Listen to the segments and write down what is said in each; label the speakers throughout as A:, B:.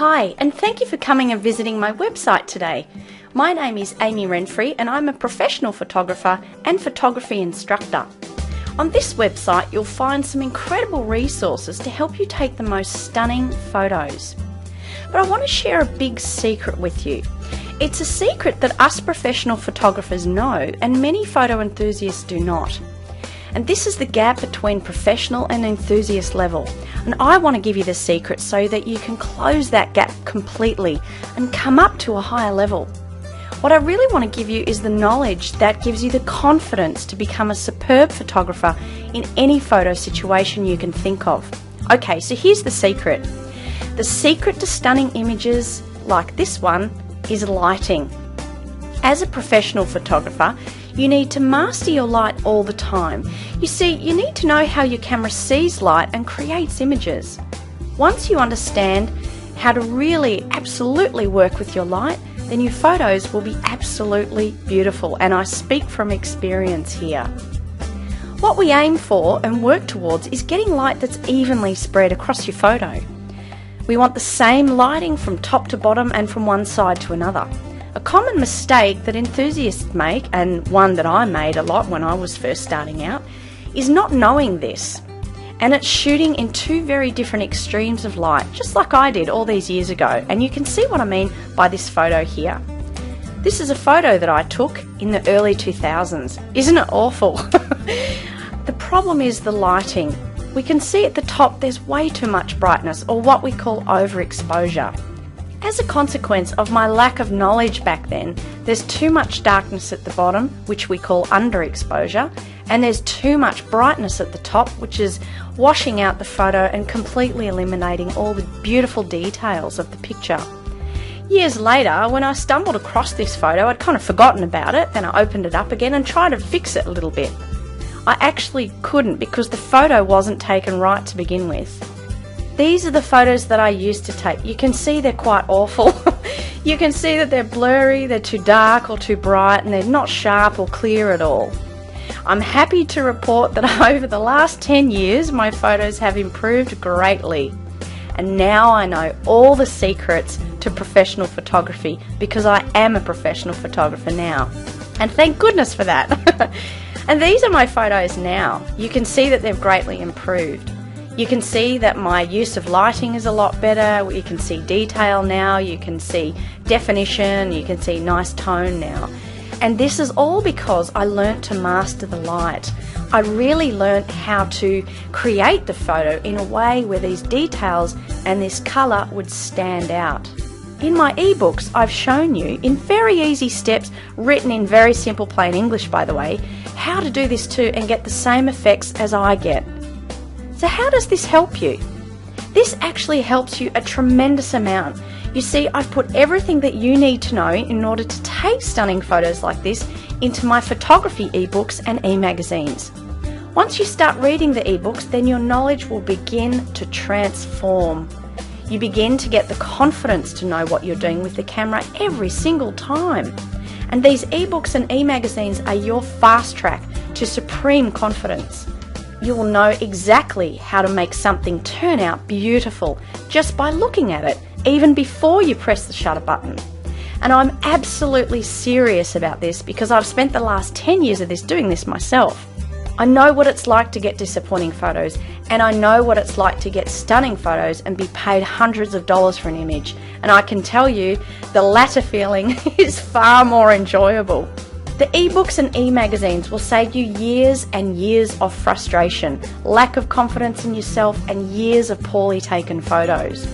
A: Hi, and thank you for coming and visiting my website today. My name is Amy Renfree and I'm a professional photographer and photography instructor. On this website you'll find some incredible resources to help you take the most stunning photos. But I want to share a big secret with you. It's a secret that us professional photographers know and many photo enthusiasts do not. And this is the gap between professional and enthusiast level. And I want to give you the secret so that you can close that gap completely and come up to a higher level. What I really want to give you is the knowledge that gives you the confidence to become a superb photographer in any photo situation you can think of. Okay, so here's the secret. The secret to stunning images like this one is lighting. As a professional photographer, you need to master your light all the time. You see, you need to know how your camera sees light and creates images. Once you understand how to really absolutely work with your light, then your photos will be absolutely beautiful, and I speak from experience here. What we aim for and work towards is getting light that's evenly spread across your photo. We want the same lighting from top to bottom and from one side to another. A common mistake that enthusiasts make, and one that I made a lot when I was first starting out, is not knowing this. And it's shooting in two very different extremes of light, just like I did all these years ago. And you can see what I mean by this photo here. This is a photo that I took in the early 2000s. Isn't it awful? The problem is the lighting. We can see at the top there's way too much brightness, or what we call overexposure. As a consequence of my lack of knowledge back then, there's too much darkness at the bottom, which we call underexposure, and there's too much brightness at the top, which is washing out the photo and completely eliminating all the beautiful details of the picture. Years later, when I stumbled across this photo, I'd kind of forgotten about it, then I opened it up again and tried to fix it a little bit. I actually couldn't because the photo wasn't taken right to begin with. These are the photos that I used to take. You can see they're quite awful. You can see that they're blurry, they're too dark or too bright, and they're not sharp or clear at all. I'm happy to report that over the last 10 years my photos have improved greatly. And now I know all the secrets to professional photography because I am a professional photographer now. And thank goodness for that. And these are my photos now. You can see that they've greatly improved. You can see that my use of lighting is a lot better. You can see detail now, you can see definition, you can see nice tone now. And this is all because I learnt to master the light. I really learnt how to create the photo in a way where these details and this colour would stand out. In my ebooks, I've shown you in very easy steps, written in very simple plain English by the way, how to do this too and get the same effects as I get. So how does this help you? This actually helps you a tremendous amount. You see, I've put everything that you need to know in order to take stunning photos like this into my photography ebooks and e-magazines. Once you start reading the ebooks, then your knowledge will begin to transform. You begin to get the confidence to know what you're doing with the camera every single time. And these ebooks and e-magazines are your fast track to supreme confidence. You will know exactly how to make something turn out beautiful just by looking at it, even before you press the shutter button. And I'm absolutely serious about this because I've spent the last 10 years of this doing this myself. I know what it's like to get disappointing photos, and I know what it's like to get stunning photos and be paid hundreds of dollars for an image. And I can tell you, the latter feeling is far more enjoyable. The ebooks and e-magazines will save you years and years of frustration, lack of confidence in yourself, and years of poorly taken photos.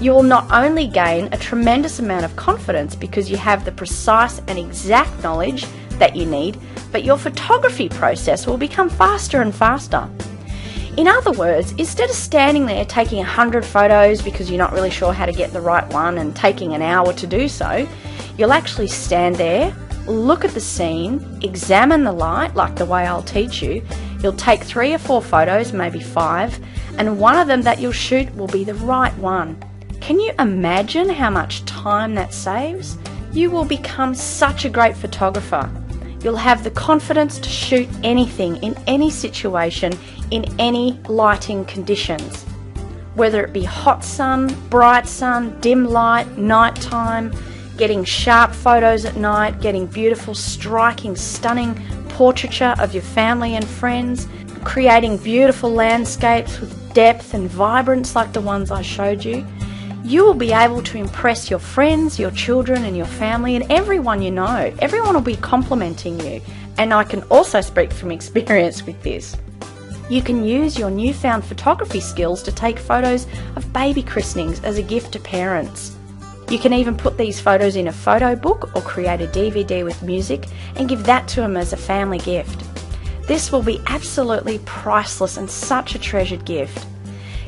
A: You will not only gain a tremendous amount of confidence because you have the precise and exact knowledge that you need, but your photography process will become faster and faster. In other words, instead of standing there taking 100 photos because you're not really sure how to get the right one and taking an hour to do so, you'll actually stand there, look at the scene, examine the light like the way I'll teach you. You'll take 3 or 4 photos, maybe 5, and one of them that you'll shoot will be the right one. Can you imagine how much time that saves? You will become such a great photographer. You'll have the confidence to shoot anything in any situation, in any lighting conditions. whether it be hot sun, bright sun, dim light, nighttime, getting sharp photos at night, getting beautiful, striking, stunning portraiture of your family and friends, creating beautiful landscapes with depth and vibrance like the ones I showed you. You will be able to impress your friends, your children and your family and everyone you know. Everyone will be complimenting you, and I can also speak from experience with this. You can use your newfound photography skills to take photos of baby christenings as a gift to parents. You can even put these photos in a photo book or create a DVD with music and give that to them as a family gift. This will be absolutely priceless and such a treasured gift.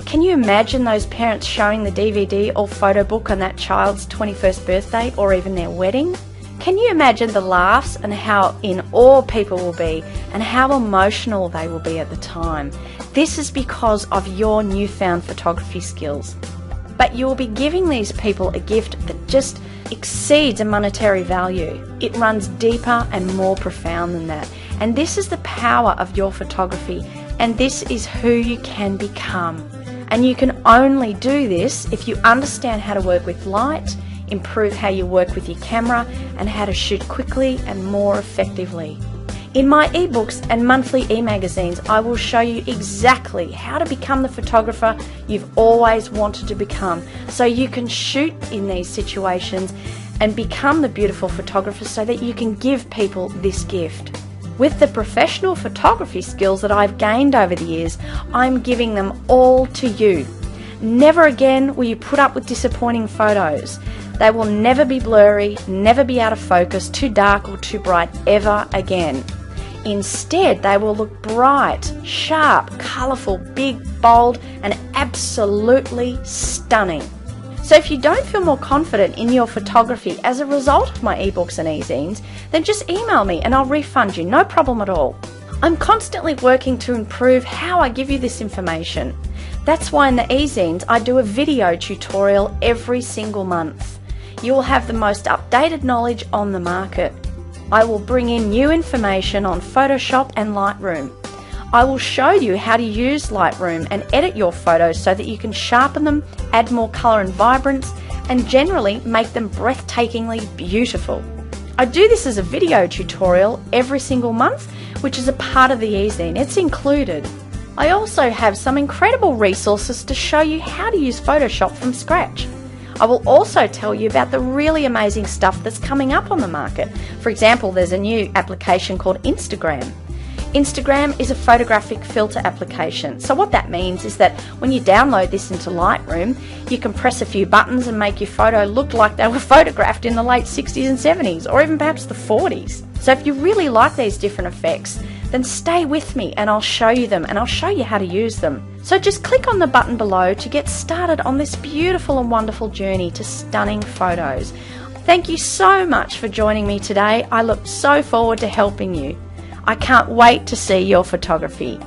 A: Can you imagine those parents showing the DVD or photo book on that child's 21st birthday or even their wedding? Can you imagine the laughs and how in awe people will be and how emotional they will be at the time? This is because of your newfound photography skills. But you will be giving these people a gift that just exceeds a monetary value. It runs deeper and more profound than that. And this is the power of your photography, and this is who you can become. And you can only do this if you understand how to work with light, improve how you work with your camera, and how to shoot quickly and more effectively. In my ebooks and monthly e-magazines, I will show you exactly how to become the photographer you've always wanted to become, so you can shoot in these situations and become the beautiful photographer so that you can give people this gift. With the professional photography skills that I've gained over the years, I'm giving them all to you. Never again will you put up with disappointing photos. They will never be blurry, never be out of focus, too dark or too bright ever again. Instead, they will look bright, sharp, colourful, big, bold, and absolutely stunning. So if you don't feel more confident in your photography as a result of my ebooks and e-zines, then just email me and I'll refund you, no problem at all. I'm constantly working to improve how I give you this information. That's why in the e-zines I do a video tutorial every single month. You will have the most updated knowledge on the market. I will bring in new information on Photoshop and Lightroom. I will show you how to use Lightroom and edit your photos so that you can sharpen them, add more colour and vibrance, and generally make them breathtakingly beautiful. I do this as a video tutorial every single month, which is a part of the e-zine. It's included. I also have some incredible resources to show you how to use Photoshop from scratch. I will also tell you about the really amazing stuff that's coming up on the market. For example, there's a new application called Instagram. Instagram is a photographic filter application. So what that means is that when you download this into Lightroom, you can press a few buttons and make your photo look like they were photographed in the late 60s and 70s, or even perhaps the 40s. So if you really like these different effects, then stay with me and I'll show you them and I'll show you how to use them. So just click on the button below to get started on this beautiful and wonderful journey to stunning photos. Thank you so much for joining me today. I look so forward to helping you. I can't wait to see your photography.